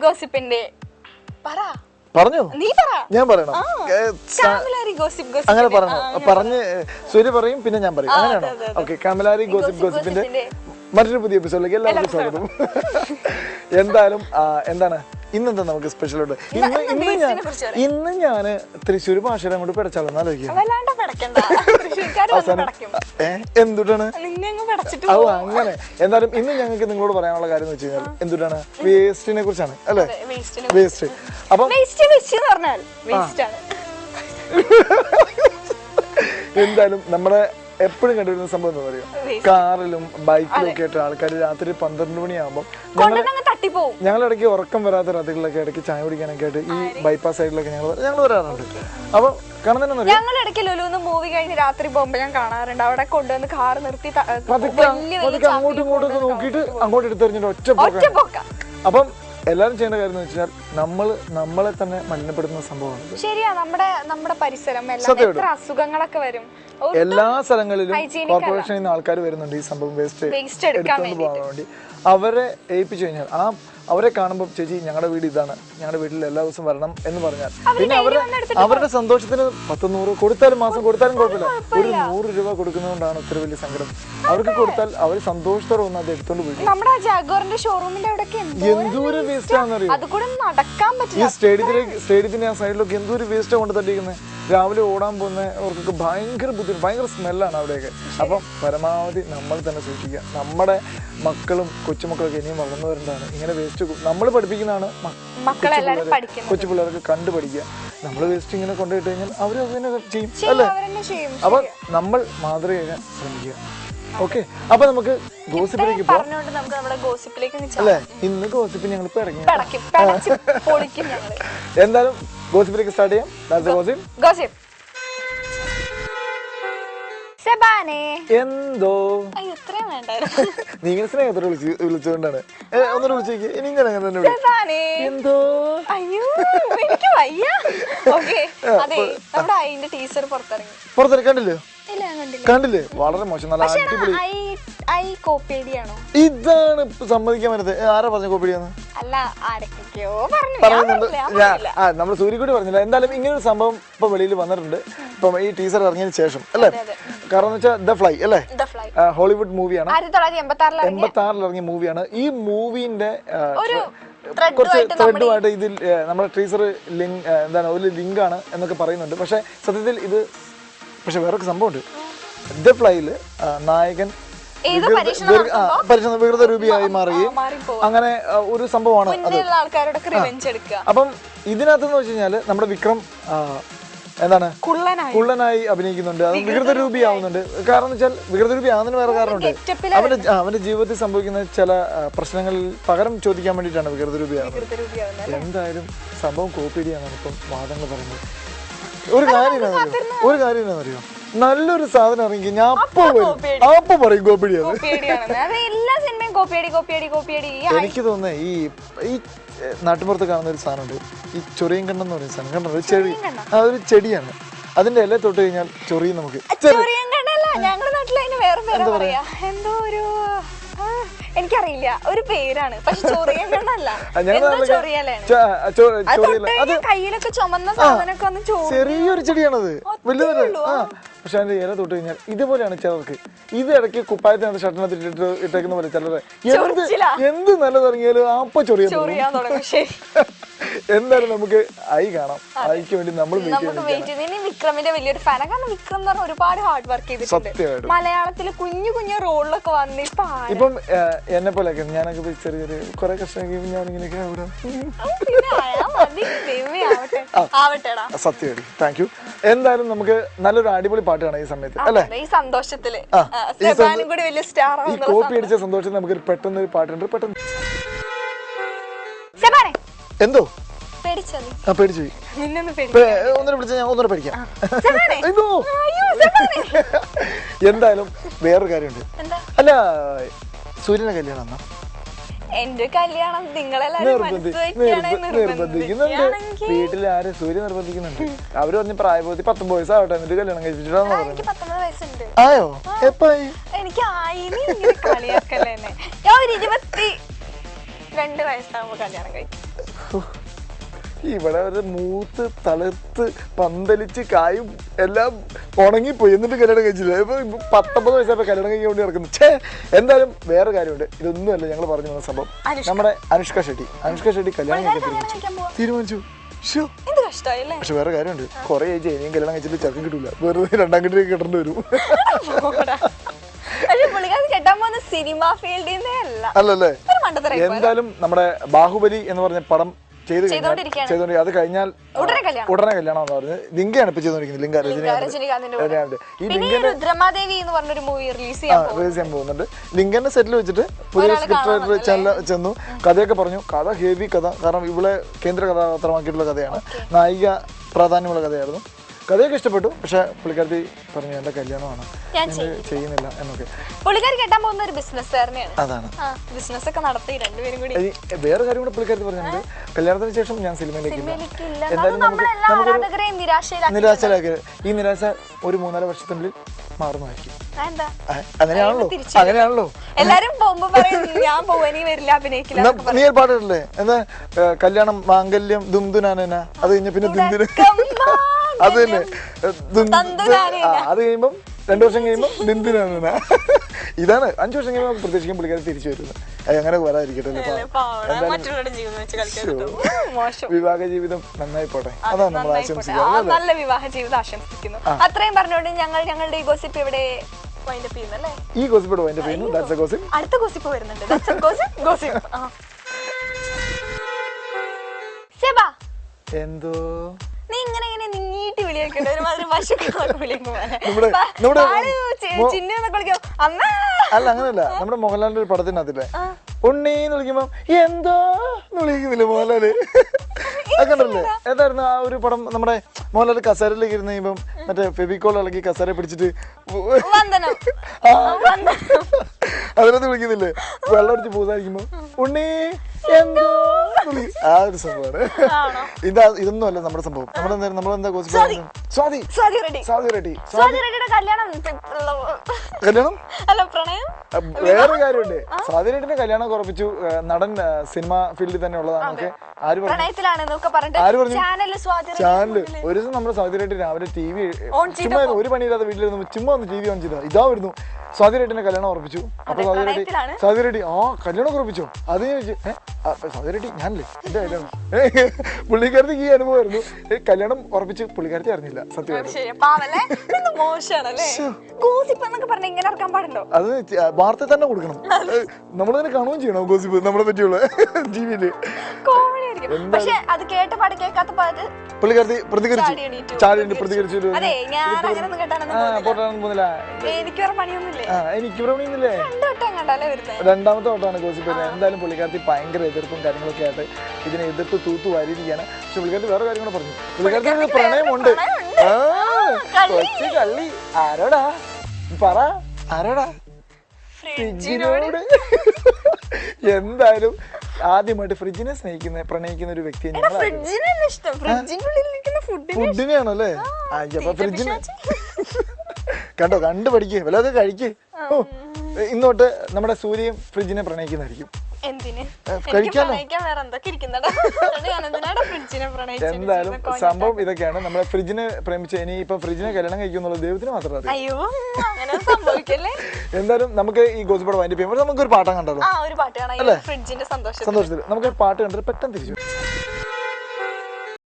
Gossip ഗോസിപ്പിന്റെ പറഞ്ഞോ ഞാൻ പറയണം അങ്ങനെ പറഞ്ഞ് സൂര്യ പറയും പിന്നെ ഞാൻ പറയും അങ്ങനെയാണോ? ഓക്കെ, കമലാരി ഗോസിപ്പിന്റെ മറ്റൊരു പുതിയ എപ്പിസോഡിലേക്ക് എല്ലാവർക്കും സ്വാഗതം. എന്തായാലും എന്താണ് ഇന്നെന്താ നമുക്ക് സ്പെഷ്യൽ ഉണ്ട്? ഇന്ന് ഞാന് തൃശ്ശൂർ ഭാഷയിൽ അങ്ങോട്ട് പിടച്ചാളെന്ന് ആലോചിക്കാം. എന്തുട്ടാണ് അങ്ങനെ? എന്തായാലും ഇന്ന് ഞങ്ങൾക്ക് നിങ്ങളോട് പറയാനുള്ള കാര്യം എന്ന് വെച്ച് കഴിഞ്ഞാൽ എന്തുട്ടാണ്, വേസ്റ്റിനെ കുറിച്ചാണ് അല്ലെ? വേസ്റ്റ്. അപ്പം എന്തായാലും നമ്മുടെ എപ്പോഴും കണ്ടുവരുന്ന സംഭവം എന്താ പറയുക, കാറിലും ബൈക്കിലും ഒക്കെ ആയിട്ട് ആൾക്കാർ രാത്രി 12 മണിയാകുമ്പോൾ ഞങ്ങൾ ഇടയ്ക്ക് ഉറക്കം വരാത്ത രാത്രികളിലൊക്കെ ഇടയ്ക്ക് ചായ കുടിക്കാനൊക്കെ ആയിട്ട് ഈ ബൈപ്പാസ് സൈഡിലൊക്കെ ഞങ്ങൾ വരാറുണ്ട്. അപ്പൊ കാണുന്ന ഞങ്ങൾ ഇടയ്ക്ക് ലുലുന്ന് മൂവി കഴിഞ്ഞ് രാത്രി പോകുമ്പോൾ ഞാൻ കാണാറുണ്ട് അവിടെ കൊണ്ടുവന്ന് കാർ നിർത്തി അങ്ങോട്ടും ഇങ്ങോട്ടും ഒക്കെ നോക്കിയിട്ട് അങ്ങോട്ട് എടുത്തെറിഞ്ഞിട്ട് ഒറ്റ പോക്ക. അപ്പം എല്ലാരും ചെയ്യേണ്ട കാര്യം എന്ന് വെച്ചാൽ നമ്മളെ തന്നെ മലിനപ്പെടുത്തുന്ന സംഭവമാണ്. ശരിയാ, നമ്മുടെ പരിസരം അസുഖങ്ങളൊക്കെ വരും. എല്ലാ സ്ഥലങ്ങളിലും കോർപ്പറേഷനിൽ നിന്ന് ആൾക്കാർ വരുന്നുണ്ട് ഈ സംഭവം വേസ്റ്റ് എടുത്തുകൊണ്ട് പോകാൻ വേണ്ടി. അവരെ ഏൽപ്പിച്ചു കഴിഞ്ഞാൽ അവരെ കാണുമ്പോൾ ചേച്ചി ഞങ്ങളുടെ വീട് ഇതാണ്, ഞങ്ങളുടെ വീട്ടിൽ എല്ലാ ദിവസവും വരണം എന്ന് പറഞ്ഞാൽ പിന്നെ അവരുടെ സന്തോഷത്തിന് 10-100 കൊടുത്താലും മാസം കൊടുത്താലും കുഴപ്പമില്ല. ഒരു 100 രൂപ കൊടുക്കുന്നതുകൊണ്ടാണ് ഇത്ര വലിയ സങ്കടം. അവർക്ക് കൊടുത്താൽ അവർ സന്തോഷത്തോടെ ഒന്ന് അത് എടുത്തോണ്ട് പോയി. എന്തോരം വേസ്റ്റ് ആണെന്നറിയോ ഈ സ്റ്റേഡിയത്തിന്റെ ആ സൈഡിലൊക്കെ എന്തോരം വേസ്റ്റ് കൊണ്ട് തട്ടിക്കുന്നത്. രാവിലെ ഓടാൻ പോകുന്നവർക്കൊക്കെ ഭയങ്കര ബുദ്ധിമുട്ട്, ഭയങ്കര സ്മെല്ലാണ് അവിടെയൊക്കെ. അപ്പം പരമാവധി നമ്മൾ തന്നെ സൂക്ഷിക്കുക. നമ്മുടെ മക്കളും കൊച്ചുമക്കളൊക്കെ ഇനിയും വളർന്നു വരേണ്ടതാണ്. ഇങ്ങനെ വേസ്റ്റ് നമ്മൾ പഠിപ്പിക്കുന്നതാണ് കൊച്ചു പിള്ളേർക്ക് കണ്ടു പഠിക്കുക. നമ്മൾ വേസ്റ്റ് ഇങ്ങനെ കൊണ്ടുപോയിട്ട് കഴിഞ്ഞാൽ അവർ അതിനെ ചെയ്യും അല്ലേ? അപ്പൊ നമ്മൾ മാതൃകയാകാൻ ശ്രമിക്കുക. ഓക്കെ, അപ്പൊ നമുക്ക് ഗോസിപ്പിലേക്ക് പോകാം അല്ലേ? ഇന്ന് ഗോസിപ്പ് ഞങ്ങൾ ഇപ്പൊ ഇറങ്ങി. എന്തായാലും ഗോസിപ്പിലേക്ക് സ്റ്റാർട്ട് ചെയ്യാം. എന്തോ നിങ്ങൾ സ്നേഹത്തോടെ വിളിച്ചുകൊണ്ടാണ് ഒന്നൂടെ വിളിച്ചേക്ക്. ഇനി ഇങ്ങനെ തന്നെ എന്തോ പുറത്തിറങ്ങി കണ്ടില്ലേ? വളരെ മോശം. നല്ല അടിപൊളി. ഇതാണ് സമ്മതിക്കാൻ പറ്റത്. ആരാ പറഞ്ഞ കോപ്പിടിയാന്ന് പറയുന്നുണ്ട്. നമ്മൾ സൂര്യക്കൂടി പറഞ്ഞില്ല. എന്തായാലും ഇങ്ങനൊരു സംഭവം ഇപ്പൊ വെളിയിൽ വന്നിട്ടുണ്ട്. ഇപ്പം ഈ ടീസർ ഇറങ്ങിയതിന് ശേഷം അല്ലേ? കാരണം എന്ന് വെച്ചാൽ ദ ഫ്ലൈ അല്ലേ, ഹോളിവുഡ് മൂവിയാണ്. 1986 ഇറങ്ങിയ മൂവിയാണ്. ഈ മൂവിന്റെ കുറച്ച് ത്രെഡുമായിട്ട് ഇതിൽ നമ്മുടെ ടീസർ എന്താണ് ഒരു ലിങ്കാണ് എന്നൊക്കെ പറയുന്നുണ്ട്. പക്ഷെ സത്യത്തിൽ ഇത് വേറൊരു സംഭവമുണ്ട്. ദ ഫ്ലൈയില് നായകൻ വികൃത രൂപിയായി മാറുകയും അങ്ങനെ ഒരു സംഭവമാണ് അത്. അപ്പം ഇതിനകത്തെന്ന് വെച്ച് കഴിഞ്ഞാല് നമ്മുടെ വിക്രം എന്താണ് കുള്ളനായി അഭിനയിക്കുന്നുണ്ട്. അത് വികൃത രൂപിയാവുന്നുണ്ട്. കാരണം എന്ന് വെച്ചാൽ വികൃത രൂപി ആവുന്നതിന് വേറെ കാരണമുണ്ട്. അവന്റെ ജീവിതത്തിൽ സംഭവിക്കുന്ന ചില പ്രശ്നങ്ങളിൽ പകരം ചോദിക്കാൻ വേണ്ടിയിട്ടാണ് വികൃത രൂപിയാവുന്നത്. എന്തായാലും സംഭവം കോപ്പിടിയാണ് ഇപ്പം വാദങ്ങൾ പറയുന്നത്. ഒരു കാര്യം എന്താണെന്നറിയോ, നല്ലൊരു സാധനം ഇറങ്ങി ഞാൻ അപ്പൊ പറയും കോപ്പിടിയാണ്. എനിക്ക് തോന്നുന്നേ ഈ നാട്ടുപുറത്ത് കാണുന്ന ഒരു സാധനമുണ്ട്, ഈ ചൊറിയൻ കണ്ണെന്ന് പറയുന്ന സാധനം. കണ്ടോ? ഒരു ചെടിയാണ്. അതിന്റെ ഇല തൊട്ട് കഴിഞ്ഞാൽ ചൊറിയും നമുക്ക്. എനിക്കറിയില്ല, ഒരു പേരാണ്. പക്ഷെ ചൊറിയൻ കണ്ണല്ല, കയ്യിലൊക്കെ ചുമന്ന സാധനമൊക്കെ ഒന്ന് ചെറിയൊരു ചെടിയാണത്. വലുതല്ല. പക്ഷെ അതിന്റെ ഇല തൊട്ട് കഴിഞ്ഞാൽ ഇതുപോലെയാണ് ചിലർക്ക്. ഇത് ഇടയ്ക്ക് കുപ്പായത്തിനകത്ത് ഷർട്ടിനകത്ത് ഇട്ടേക്കുന്ന പോലെ ചിലരെ എന്ത് നല്ലതിറങ്ങിയാലും അപ്പൊ ചൊറിയാൻ തുടങ്ങും. എന്തായാലും നമുക്ക് ഐ കാണാം. ഐക്ക് വേണ്ടി നമ്മൾ വിക്രമിന്റെ വലിയൊരു ഫാനാ. കാരണം വിക്രം എന്ന് പറഞ്ഞാൽ ഒരുപാട് ഹാർഡ് വർക്ക് ചെയ്തിട്ടുണ്ട്. മലയാളത്തില് കുഞ്ഞു കുഞ്ഞു റോളിലൊക്കെ വന്നിപ്പം എന്നെ പോലെയൊക്കെ ഞാനൊക്കെ ചെറിയ കുറെ കഷ്ടം ഞാനിങ്ങനെയൊക്കെ സത്യം. Thank you. എന്തായാലും നമുക്ക് നല്ലൊരു അടിപൊളി പാട്ടാണ് ഈ സമയത്ത് അല്ലെ? ഈ സന്തോഷത്തില് ഈ കോപ്പി അടിച്ച സന്തോഷത്തിൽ നമുക്ക് പെട്ടെന്ന് ഒരു പാട്ടുണ്ട്. പെട്ടെന്ന് എന്തോ പേടിച്ചു ഒന്നിനെ വിളിച്ച ഞാൻ ഒന്നിനെ പേടിക്കാം. എന്തായാലും വേറൊരു കാര്യമുണ്ട്. അല്ല, സൂര്യന്റെ കല്യാണം എന്നാ? എന്റെ കല്യാണം നിർബന്ധിക്കുന്നുണ്ട്. വീട്ടിൽ ആരും സൂര്യ നിർബന്ധിക്കുന്നുണ്ട്. അവര് പറഞ്ഞ പ്രായപൂർത്തി 19 വയസ്സാവട്ടെ എന്നിട്ട് കല്യാണം കഴിച്ചിട്ടാന്ന് പറഞ്ഞു. ആയോ? എപ്പായി? എനിക്ക് 2 വയസ്സാകുമ്പോ കല്യാണം കഴിക്കും. ഇവിടെ ഒരു മൂത്ത് തളുത്ത് പന്തലിച്ച് കായും എല്ലാം ഉണങ്ങിപ്പോയി, എന്നിട്ട് കല്യാണം കഴിച്ചില്ല. ഇപ്പൊ 19 വയസ്സായപ്പോ കല്യാണം കഴിക്കാൻ വേണ്ടി നടക്കുന്നു. എന്തായാലും വേറെ കാര്യമുണ്ട്, ഇതൊന്നുമല്ല ഞങ്ങൾ പറഞ്ഞു വന്ന സംഭവം. നമ്മുടെ അനുഷ്ക ഷെട്ടി കല്യാണം കഴിക്കാൻ തീരുമാനിച്ചു. പക്ഷെ വേറെ കാര്യമുണ്ട്, കുറെ ഏജ് ഇനിയും കല്യാണം കഴിച്ചിട്ട് ചെറുക്കം കിട്ടൂല, വെറുതെ 2ാം കെട്ടിലേക്ക് കിട്ടേണ്ടി വരും. അല്ലല്ലേ. എന്തായാലും നമ്മുടെ ബാഹുബലി എന്ന് പറഞ്ഞ പടം ചെയ്തോണ്ട് അത് കഴിഞ്ഞാൽ ഉടനെ കല്യാണം എന്ന് പറഞ്ഞത് ലിങ്കയാണ് ഇപ്പൊ ചെയ്തോണ്ടിരിക്കുന്നത്. ഈ റിലീസ് ചെയ്യാൻ പോകുന്നുണ്ട്. ലിങ്കന്റെ സെറ്റിൽ വെച്ചിട്ട് പുതിയ സ്ക്രിപ്റ്റ് റൈറ്റർ ചെന്നു, കഥയൊക്കെ പറഞ്ഞു. കഥ ഹെവി കഥ, കാരണം ഇവിടെ കേന്ദ്ര കഥാപാത്രമാക്കിയിട്ടുള്ള കഥയാണ്, നായിക പ്രാധാന്യമുള്ള കഥയായിരുന്നു. കഥയൊക്കെ ഇഷ്ടപ്പെട്ടു. പക്ഷെ പുള്ളിക്കാരത്തി പറഞ്ഞു എന്റെ കല്യാണമാണ്, ചെയ്യുന്നില്ല എന്നൊക്കെ. പുള്ളിക്കാരി കെട്ടാൻ പോകുന്ന ഒരു ബിസിനസ്സുകാരനെയാണ്. അതാണ് ബിസിനസ് ഒക്കെ നടത്തി രണ്ടുപേരും കൂടി. വേറെ കാര്യം കൂടെ പുള്ളിക്കാരത്തി പറഞ്ഞിട്ടുണ്ട്, കല്യാണത്തിന് ശേഷം ഞാൻ സിനിമയിലേക്ക് നിരാശയിലാക്കി. ഈ നിരാശ ഒരു 3-4 വർഷത്തിനുള്ളിൽ മാറുന്നതായിരിക്കും. അങ്ങനെയാണല്ലോ എല്ലാരും പോകുമ്പോ പറയും ഞാൻ പോവാനീ വരില്ല, അഭിനയിക്കില്ല. നീ പാടില്ലേ എന്താ, കല്യാണം മാംഗല്യം ദുംദുനാന, അത് കഴിഞ്ഞ പിന്നെ ദുംദുന, അത് തന്നെ അത് കഴിയുമ്പം 2 വർഷം കഴിയുമ്പം ദിന്ദിനാണ്. ഇതാണ് 5 വർഷം കഴിയുമ്പോൾ പ്രതീക്ഷിക്കും പുള്ളിക്കാരെ തിരിച്ചു വരുന്നത്. അങ്ങനെ വരാതിരിക്കട്ടെ. വിവാഹ ജീവിതം നന്നായി പോട്ടെ, അതാണ് നമ്മൾ ആശംസിക്കുന്നത്. നല്ല വിവാഹ ജീവിതം ആശംസിക്കുന്നു. അത്രയും പറഞ്ഞുകൊണ്ട് ഞങ്ങളുടെ ഈ ഗോസിപ്പ് ഇവിടെ വൈൻഡപ്പ് ചെയ്യുന്നല്ലേ. ഈ ഗോസിപ്പ് വൈൻഡപ്പ് ചെയ്യുന്നു. അടുത്ത ഗോസിപ്പ് വരുന്നുണ്ട്. എന്തോ നീ ഇങ്ങനെ നീട്ടി വിളിയൊക്കെ ഒരുമാതിരി പശുക്കളൊക്കെ വിളിക്കും. അല്ല അങ്ങനല്ല, നമ്മുടെ മോഹൻലാലിന്റെ ഒരു പടത്തിനകത്തില്ലേ ഉണ്ണീന്ന് വിളിക്കുമ്പോ എന്തോ വിളിക്കുന്നില്ലേ മോഹൻലാല്, അങ്ങനല്ലേ? ഏതായിരുന്നു ആ ഒരു പടം? നമ്മുടെ മോഹൻലാൽ കസേരയിലേക്ക് ഇരുന്ന് കഴിയുമ്പം മറ്റേ ഫെവിക്കോൾ ഇളക്കി കസേര പിടിച്ചിട്ട് അതിനകത്ത് വിളിക്കുന്നില്ലേ, വെള്ളം അടിച്ച് പൂസായിരിക്കുമ്പോ ഉണ്ണി എന്തോ ആ ഒരു സംഭവമാണ്. ഇതൊന്നും അല്ല നമ്മുടെ സംഭവം. നമ്മളെന്താ വേറെ കാര്യമുണ്ട്. സ്വാതി റെഡ്ഡിന്റെ കല്യാണം ഉറപ്പിച്ചു. നടൻ സിനിമ ഫീൽഡിൽ തന്നെ ഉള്ളതാണ്. ആര് പറഞ്ഞു? ചാനല്. ഒരു ദിവസം നമ്മുടെ സ്വാതി റെഡ്ഡി രാവിലെ TV ചുമ്മാ ഒരു പണിയില്ലാതെ വീട്ടിലിരുന്നു, ചുമ്മാ ഒന്ന് TV ഓൺ ചെയ്താ ഇതാ വരുന്നു സ്വാതി റെഡ്ഡിന്റെ കല്യാണം ഉറപ്പിച്ചു. അപ്പൊ സ്വാതി റെഡ്ഡി കല്യാണം ഉറപ്പിച്ചോ? അത് ഞാൻ ചോദിച്ചു, സ്വാതി റെഡ്ഡി ഞാനല്ലേ എന്റെ കല്യാണം. പുള്ളിക്കാരത്തേക്ക് ഈ അനുഭവമായിരുന്നു. കല്യാണം ഉറപ്പിച്ച് പുള്ളിക്കാരത്തെ അറിഞ്ഞില്ല. അത് വാർത്ത തന്നെ കൊടുക്കണം, നമ്മൾ തന്നെ കാണുകയും ചെയ്യണം ഗോസിപ്പ് നമ്മളെ പറ്റിയുള്ള ടിവിയില്. പുള്ളിക്കാരത്തി പ്രതികരിച്ചു. എനിക്ക് പണിയൊന്നുമില്ലേ. 2ാമത്തെ വട്ടമാണ് ഗോസിപ്പ്. എന്തായാലും പുള്ളിക്കാരത്തി ഭയങ്കര എതിർപ്പും കാര്യങ്ങളൊക്കെ ആയിട്ട് ഇതിനെ എതിർത്ത് തൂത്തു വാരിയിരിക്കുകയാണ്. പക്ഷെ പുള്ളിക്കാരത്തി വേറെ കാര്യം കൂടെ പറഞ്ഞു. പുള്ളിക്കാരത്തി പ്രണയമുണ്ട്. കൊച്ചു കള്ളി. ആരോടാ പറ, ആരോടാ? ഫ്രിഡ്ജിനോട്. എന്തായാലും ആദ്യമായിട്ട് ഫ്രിഡ്ജിനെ പ്രണയിക്കുന്ന ഒരു വ്യക്തിയെ ഫുഡിനെയാണല്ലേ. അപ്പൊ ഫ്രിഡ്ജിന് കണ്ടോ, കണ്ടു പഠിക്കേ, വല്ലതൊക്കെ കഴിക്കേ. ഇന്നോട്ട് നമ്മുടെ സൂര്യയും ഫ്രിഡ്ജിനെ പ്രണയിക്കുന്നതായിരിക്കും. എന്തായാലും സംഭവം ഇതൊക്കെയാണ്. നമ്മളെ ഫ്രിഡ്ജിനെ പ്രേമിച്ച ഇനി ഇപ്പൊ ഫ്രിഡ്ജിനെ കല്യാണം കഴിക്കുന്നുള്ള ദൈവത്തിന് മാത്രമേ അറിയൂ. എന്തായാലും നമുക്ക് ഈ ഗോസിപ്പോടെ വൈൻഡപ്പ് ചെയ്യുമ്പോൾ നമുക്കൊരു പാട്ടം കണ്ടല്ലോ. അല്ലേ? സന്തോഷത്തിൽ നമുക്ക് പാട്ട് കണ്ടിട്ട് പെട്ടെന്ന് തിരിച്ചു.